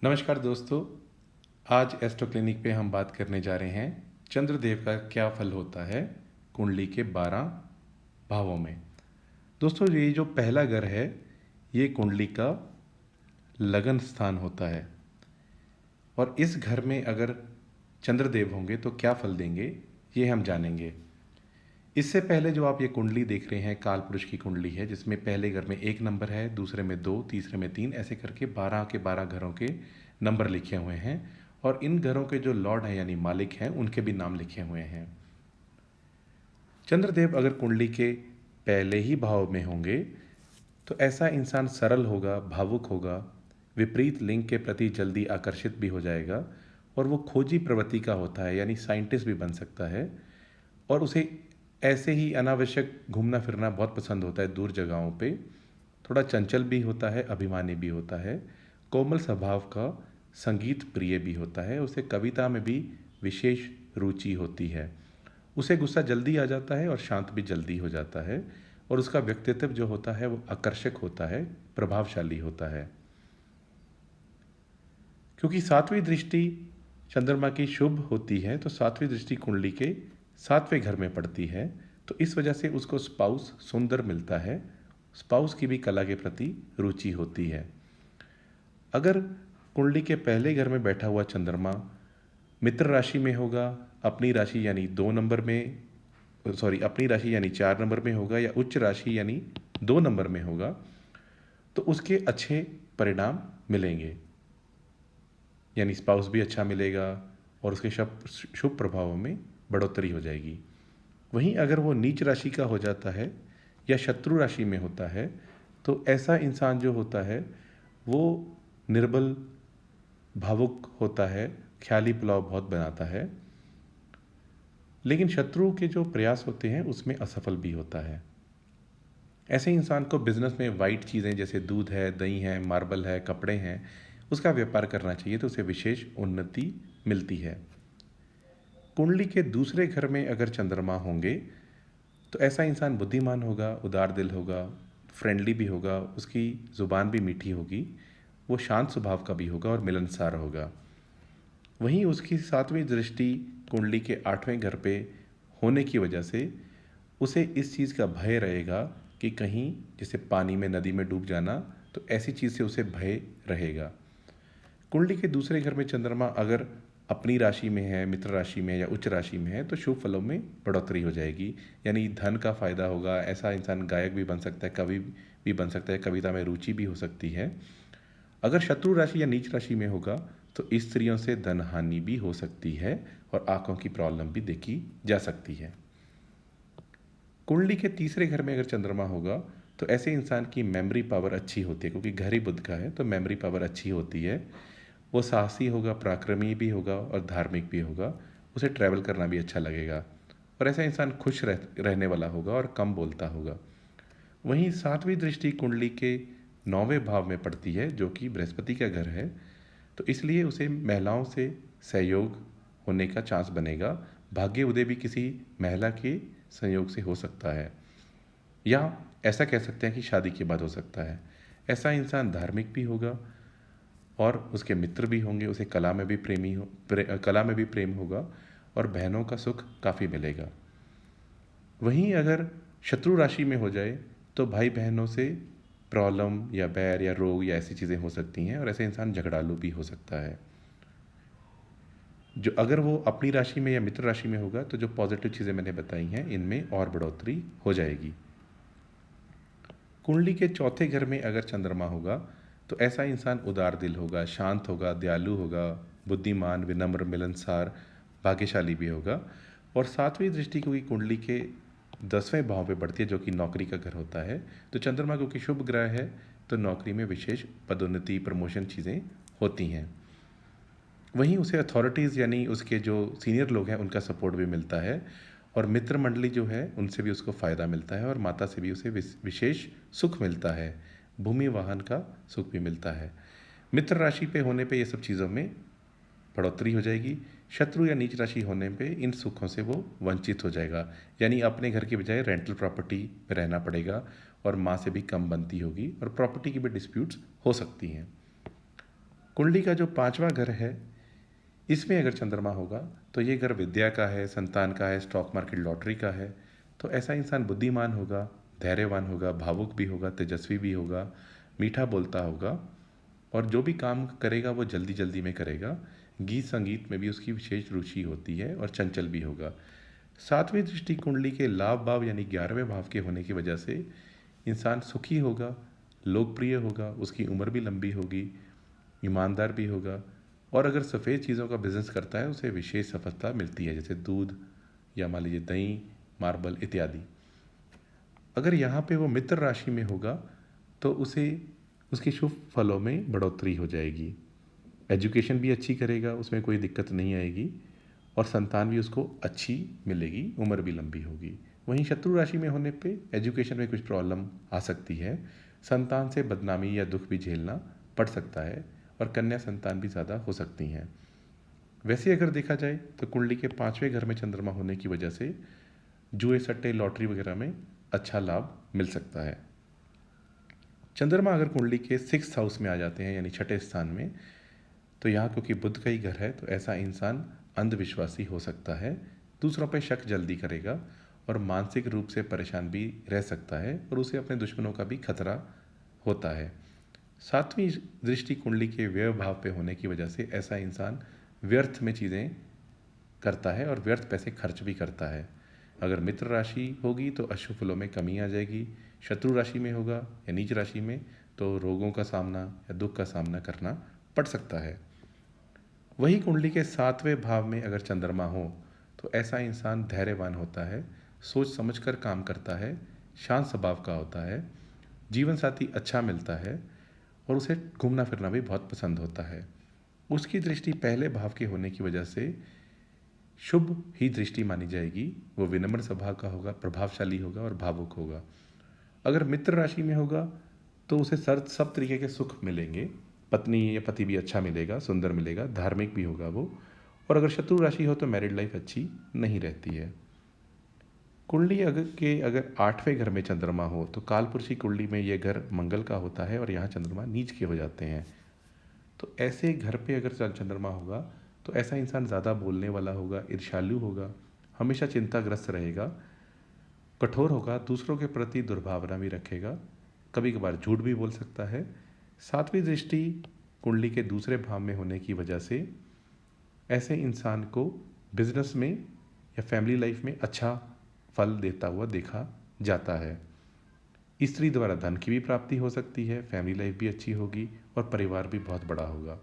नमस्कार दोस्तों। आज एस्ट्रो क्लिनिक पे हम बात करने जा रहे हैं चंद्रदेव का क्या फल होता है कुंडली के 12 भावों में। दोस्तों, ये जो पहला घर है ये कुंडली का लगन स्थान होता है और इस घर में अगर चंद्रदेव होंगे तो क्या फल देंगे ये हम जानेंगे। इससे पहले जो आप ये कुंडली देख रहे हैं काल पुरुष की कुंडली है, जिसमें पहले घर में 1 नंबर है, दूसरे में 2, तीसरे में 3, ऐसे करके 12 के 12 घरों के नंबर लिखे हुए हैं और इन घरों के जो लॉर्ड हैं यानी मालिक हैं उनके भी नाम लिखे हुए हैं। चंद्रदेव अगर कुंडली के पहले ही भाव में होंगे तो ऐसा इंसान सरल होगा, भावुक होगा, विपरीत लिंग के प्रति जल्दी आकर्षित भी हो जाएगा और वो खोजी प्रवृत्ति का होता है यानी साइंटिस्ट भी बन सकता है। और उसे ऐसे ही अनावश्यक घूमना फिरना बहुत पसंद होता है दूर जगहों पे। थोड़ा चंचल भी होता है, अभिमानी भी होता है, कोमल स्वभाव का, संगीत प्रिय भी होता है, उसे कविता में भी विशेष रुचि होती है। उसे गुस्सा जल्दी आ जाता है और शांत भी जल्दी हो जाता है और उसका व्यक्तित्व जो होता है वो आकर्षक होता है, प्रभावशाली होता है। क्योंकि सातवीं दृष्टि चंद्रमा की शुभ होती है तो सातवीं दृष्टि कुंडली के 7वें घर में पड़ती है, तो इस वजह से उसको स्पाउस सुंदर मिलता है। स्पाउस की भी कला के प्रति रुचि होती है। अगर कुंडली के पहले घर में बैठा हुआ चंद्रमा मित्र राशि में होगा, अपनी राशि यानी 2 नंबर में, अपनी राशि यानी 4 नंबर में होगा या उच्च राशि यानी 2 नंबर में होगा, तो उसके अच्छे परिणाम मिलेंगे, यानी स्पाउस भी अच्छा मिलेगा और उसके शुभ प्रभावों में बढ़ोतरी हो जाएगी। वहीं अगर वो नीच राशि का हो जाता है या शत्रु राशि में होता है तो ऐसा इंसान जो होता है वो निर्बल, भावुक होता है, ख्याली पुलाव बहुत बनाता है, लेकिन शत्रु के जो प्रयास होते हैं उसमें असफल भी होता है। ऐसे इंसान को बिजनेस में वाइट चीज़ें जैसे दूध है, दही है, मार्बल है, कपड़े हैं, उसका व्यापार करना चाहिए तो उसे विशेष उन्नति मिलती है। कुंडली के दूसरे घर में अगर चंद्रमा होंगे तो ऐसा इंसान बुद्धिमान होगा, उदार दिल होगा, फ्रेंडली भी होगा, उसकी ज़ुबान भी मीठी होगी, वो शांत स्वभाव का भी होगा और मिलनसार होगा। वहीं उसकी 7वीं दृष्टि कुंडली के 8वें घर पे होने की वजह से उसे इस चीज़ का भय रहेगा कि कहीं जैसे पानी में, नदी में डूब जाना, तो ऐसी चीज़ से उसे भय रहेगा। कुंडली के दूसरे घर में चंद्रमा अगर अपनी राशि में है, मित्र राशि में या उच्च राशि में है तो शुभ फलों में बढ़ोतरी हो जाएगी, यानी धन का फायदा होगा। ऐसा इंसान गायक भी बन सकता है, कवि भी बन सकता है, कविता में रुचि भी हो सकती है। अगर शत्रु राशि या नीच राशि में होगा तो स्त्रियों से धन हानि भी हो सकती है और आंखों की प्रॉब्लम भी देखी जा सकती है। कुंडली के तीसरे घर में अगर चंद्रमा होगा तो ऐसे इंसान की मेमोरी पावर अच्छी होती है, क्योंकि घर ही बुध का है तो मेमोरी पावर अच्छी होती है। वो साहसी होगा, पराक्रमी भी होगा और धार्मिक भी होगा। उसे ट्रैवल करना भी अच्छा लगेगा और ऐसा इंसान खुश रहने वाला होगा और कम बोलता होगा। वहीं 7वीं दृष्टि कुंडली के 9वें भाव में पड़ती है जो कि बृहस्पति का घर है, तो इसलिए उसे महिलाओं से सहयोग होने का चांस बनेगा। भाग्य उदय भी किसी महिला के संयोग से हो सकता है, या ऐसा कह सकते हैं कि शादी के बाद हो सकता है। ऐसा इंसान धार्मिक भी होगा और उसके मित्र भी होंगे, उसे कला में भी प्रेम होगा और बहनों का सुख काफ़ी मिलेगा। वहीं अगर शत्रु राशि में हो जाए तो भाई बहनों से प्रॉब्लम या बैर या रोग या ऐसी चीज़ें हो सकती हैं और ऐसे इंसान झगड़ालू भी हो सकता है। जो अगर वो अपनी राशि में या मित्र राशि में होगा तो जो पॉजिटिव चीज़ें मैंने बताई हैं इनमें और बढ़ोतरी हो जाएगी। कुंडली के चौथे घर में अगर चंद्रमा होगा तो ऐसा इंसान उदार दिल होगा, शांत होगा, दयालु होगा, बुद्धिमान, विनम्र, मिलनसार, भाग्यशाली भी होगा। और 7वीं दृष्टि क्योंकि कुंडली के 10वें भाव पे बढ़ती है जो कि नौकरी का घर होता है, तो चंद्रमा क्योंकि शुभ ग्रह है तो नौकरी में विशेष पदोन्नति, प्रमोशन चीज़ें होती हैं। वहीं उसे अथॉरिटीज़ यानी उसके जो सीनियर लोग हैं उनका सपोर्ट भी मिलता है और मित्र मंडली जो है उनसे भी उसको फ़ायदा मिलता है और माता से भी उसे विशेष सुख मिलता है। भूमि वाहन का सुख भी मिलता है। मित्र राशि पे होने पे ये सब चीज़ों में बढ़ोतरी हो जाएगी। शत्रु या नीच राशि होने पे इन सुखों से वो वंचित हो जाएगा, यानी अपने घर के बजाय रेंटल प्रॉपर्टी में रहना पड़ेगा और माँ से भी कम बनती होगी और प्रॉपर्टी की भी डिस्प्यूट्स हो सकती हैं। कुंडली का जो पांचवा घर है, इसमें अगर चंद्रमा होगा तो ये घर विद्या का है, संतान का है, स्टॉक मार्केट लॉटरी का है। तो ऐसा इंसान बुद्धिमान होगा, धैर्यवान होगा, भावुक भी होगा, तेजस्वी भी होगा, मीठा बोलता होगा और जो भी काम करेगा वो जल्दी जल्दी में करेगा। गीत संगीत में भी उसकी विशेष रुचि होती है और चंचल भी होगा। सातवीं दृष्टि कुंडली के लाभ भाव यानी 11वें भाव के होने की वजह से इंसान सुखी होगा, लोकप्रिय होगा, उसकी उम्र भी लंबी होगी, ईमानदार भी होगा और अगर सफ़ेद चीज़ों का बिजनेस करता है उसे विशेष सफलता मिलती है, जैसे दूध या मान लीजिए दही, मार्बल इत्यादि। अगर यहाँ पे वो मित्र राशि में होगा तो उसे उसके शुभ फलों में बढ़ोतरी हो जाएगी, एजुकेशन भी अच्छी करेगा, उसमें कोई दिक्कत नहीं आएगी और संतान भी उसको अच्छी मिलेगी, उम्र भी लंबी होगी। वहीं शत्रु राशि में होने पे एजुकेशन में कुछ प्रॉब्लम आ सकती है, संतान से बदनामी या दुख भी झेलना पड़ सकता है और कन्या संतान भी ज़्यादा हो सकती हैं। वैसे अगर देखा जाए तो कुंडली के पांचवें घर में चंद्रमा होने की वजह से जुए सट्टे लॉटरी वगैरह में अच्छा लाभ मिल सकता है। चंद्रमा अगर कुंडली के 6th हाउस में आ जाते हैं यानी छठे स्थान में, तो यहाँ क्योंकि बुध का ही घर है तो ऐसा इंसान अंधविश्वासी हो सकता है, दूसरों पर शक जल्दी करेगा और मानसिक रूप से परेशान भी रह सकता है और उसे अपने दुश्मनों का भी खतरा होता है। सातवीं दृष्टि कुंडली के व्यय भाव पे होने की वजह से ऐसा इंसान व्यर्थ में चीज़ें करता है और व्यर्थ पैसे खर्च भी करता है। अगर मित्र राशि होगी तो अशुभ फलों में कमी आ जाएगी, शत्रु राशि में होगा या नीच राशि में तो रोगों का सामना या दुख का सामना करना पड़ सकता है। वही कुंडली के 7वें भाव में अगर चंद्रमा हो तो ऐसा इंसान धैर्यवान होता है, सोच समझकर काम करता है, शांत स्वभाव का होता है, जीवन साथी अच्छा मिलता है और उसे घूमना फिरना भी बहुत पसंद होता है। उसकी दृष्टि पहले भाव के होने की वजह से शुभ ही दृष्टि मानी जाएगी, वो विनम्र स्वभाव का होगा, प्रभावशाली होगा और भावुक होगा। अगर मित्र राशि में होगा तो उसे सब तरीके के सुख मिलेंगे, पत्नी या पति भी अच्छा मिलेगा, सुंदर मिलेगा, धार्मिक भी होगा वो। और अगर शत्रु राशि हो तो मैरिड लाइफ अच्छी नहीं रहती है। कुंडली अगर 8वें घर में चंद्रमा हो तो कालपुरुषी कुंडली में यह घर मंगल का होता है और यहाँ चंद्रमा नीच के हो जाते हैं। तो ऐसे घर पे अगर चंद्रमा होगा तो ऐसा इंसान ज़्यादा बोलने वाला होगा, ईर्ष्यालु होगा, हमेशा चिंताग्रस्त रहेगा, कठोर होगा, दूसरों के प्रति दुर्भावना भी रखेगा, कभी कभार झूठ भी बोल सकता है। सातवीं दृष्टि कुंडली के दूसरे भाव में होने की वजह से ऐसे इंसान को बिजनेस में या फैमिली लाइफ में अच्छा फल देता हुआ देखा जाता है। स्त्री द्वारा धन की भी प्राप्ति हो सकती है, फैमिली लाइफ भी अच्छी होगी और परिवार भी बहुत बड़ा होगा।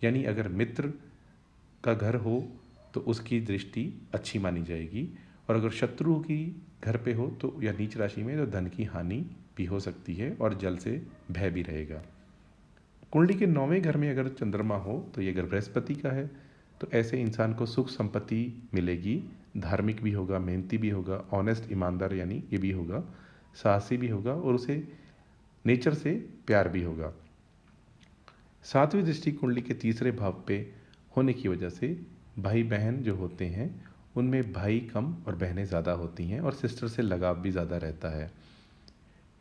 यानी अगर मित्र का घर हो तो उसकी दृष्टि अच्छी मानी जाएगी और अगर शत्रु की घर पे हो तो या नीच राशि में तो धन की हानि भी हो सकती है और जल से भय भी रहेगा। कुंडली के 9वें घर में अगर चंद्रमा हो तो ये घर बृहस्पति का है, तो ऐसे इंसान को सुख संपत्ति मिलेगी, धार्मिक भी होगा, मेहनती भी होगा, ऑनेस्ट ईमानदार यानी ये भी होगा, साहसी भी होगा और उसे नेचर से प्यार भी होगा। सातवीं दृष्टि कुंडली के तीसरे भाव पे होने की वजह से भाई बहन जो होते हैं उनमें भाई कम और बहनें ज़्यादा होती हैं और सिस्टर से लगाव भी ज़्यादा रहता है।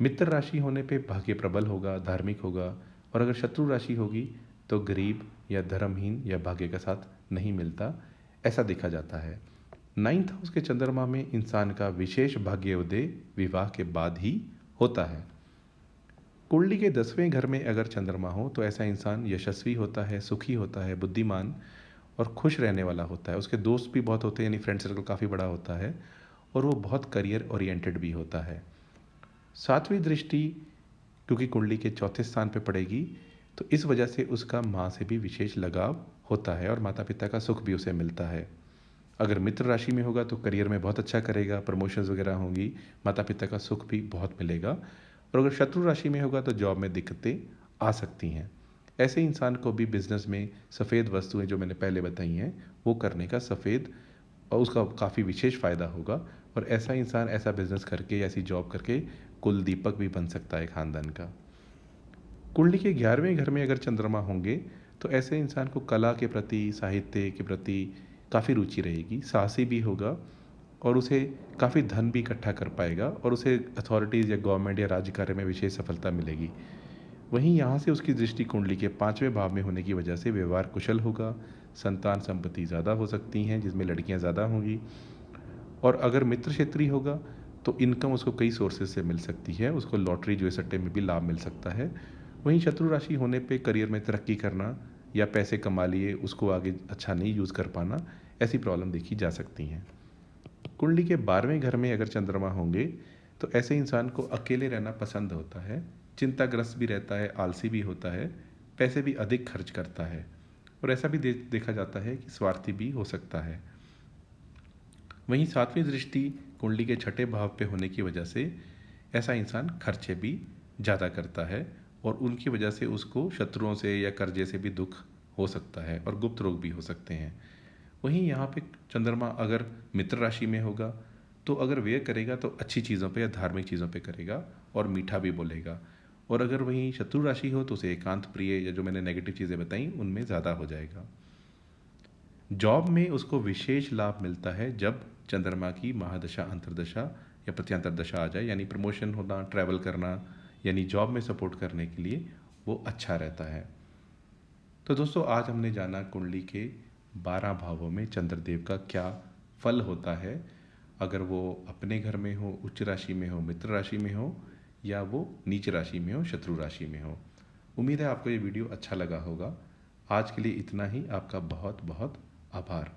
मित्र राशि होने पे भाग्य प्रबल होगा, धार्मिक होगा और अगर शत्रु राशि होगी तो गरीब या धर्महीन या भाग्य का साथ नहीं मिलता, ऐसा देखा जाता है। 9th हाउस के चंद्रमा में इंसान का विशेष भाग्योदय विवाह के बाद ही होता है। कुंडली के 10वें घर में अगर चंद्रमा हो तो ऐसा इंसान यशस्वी होता है, सुखी होता है, बुद्धिमान और खुश रहने वाला होता है। उसके दोस्त भी बहुत होते हैं यानी फ्रेंड सर्कल काफ़ी बड़ा होता है और वो बहुत करियर ओरिएंटेड भी होता है। सातवीं दृष्टि क्योंकि कुंडली के चौथे स्थान पर पड़ेगी तो इस वजह से उसका माँ से भी विशेष लगाव होता है और माता पिता का सुख भी उसे मिलता है। अगर मित्र राशि में होगा तो करियर में बहुत अच्छा करेगा, प्रमोशंस वगैरह होंगी, माता पिता का सुख भी बहुत मिलेगा और अगर शत्रु राशि में होगा तो जॉब में दिक्कतें आ सकती हैं। ऐसे इंसान को भी बिजनेस में सफ़ेद वस्तुएं जो मैंने पहले बताई हैं वो करने का सफ़ेद और उसका काफ़ी विशेष फ़ायदा होगा और ऐसा इंसान ऐसा बिजनेस करके ऐसी जॉब करके कुल दीपक भी बन सकता है खानदान का। कुंडली के 11वें घर में अगर चंद्रमा होंगे तो ऐसे इंसान को कला के प्रति, साहित्य के प्रति काफ़ी रुचि रहेगी, साहसी भी होगा और उसे काफ़ी धन भी इकट्ठा कर पाएगा और उसे अथॉरिटीज़ या गवर्नमेंट या राज्य कार्य में विशेष सफलता मिलेगी। वहीं यहाँ से उसकी दृष्टि कुंडली के 5वें भाव में होने की वजह से व्यवहार कुशल होगा, संतान संपत्ति ज़्यादा हो सकती हैं जिसमें लड़कियाँ ज़्यादा होंगी। और अगर मित्र क्षेत्रीय होगा तो इनकम उसको कई सोर्सेज से मिल सकती है, उसको लॉटरी जुए सट्टे में भी लाभ मिल सकता है। वहीं शत्रु राशि होने पे करियर में तरक्की करना या पैसे कमा लिए उसको आगे अच्छा नहीं यूज़ कर पाना, ऐसी प्रॉब्लम देखी जा सकती हैं। कुंडली के 12वें घर में अगर चंद्रमा होंगे तो ऐसे इंसान को अकेले रहना पसंद होता है, चिंताग्रस्त भी रहता है, आलसी भी होता है, पैसे भी अधिक खर्च करता है और ऐसा भी देखा जाता है कि स्वार्थी भी हो सकता है। वहीं 7वीं दृष्टि कुंडली के 6ठे भाव पे होने की वजह से ऐसा इंसान खर्चे भी ज़्यादा करता है और उनकी वजह से उसको शत्रुओं से या कर्जे से भी दुख हो सकता है और गुप्त रोग भी हो सकते हैं। वहीं यहाँ पे चंद्रमा अगर मित्र राशि में होगा तो अगर व्यय करेगा तो अच्छी चीज़ों पे या धार्मिक चीज़ों पे करेगा और मीठा भी बोलेगा। और अगर वहीं शत्रु राशि हो तो उसे एकांत प्रिय या जो मैंने नेगेटिव चीज़ें बताई उनमें ज़्यादा हो जाएगा। जॉब में उसको विशेष लाभ मिलता है जब चंद्रमा की महादशा अंतर्दशा या प्रत्यांतर दशा आ जाए, यानी प्रमोशन होना, ट्रैवल करना, यानी जॉब में सपोर्ट करने के लिए वो अच्छा रहता है। तो दोस्तों आज हमने जाना कुंडली के 12 भावों में चंद्रदेव का क्या फल होता है, अगर वो अपने घर में हो, उच्च राशि में हो, मित्र राशि में हो या वो नीच राशि में हो, शत्रु राशि में हो। उम्मीद है आपको ये वीडियो अच्छा लगा होगा। आज के लिए इतना ही। आपका बहुत बहुत आभार।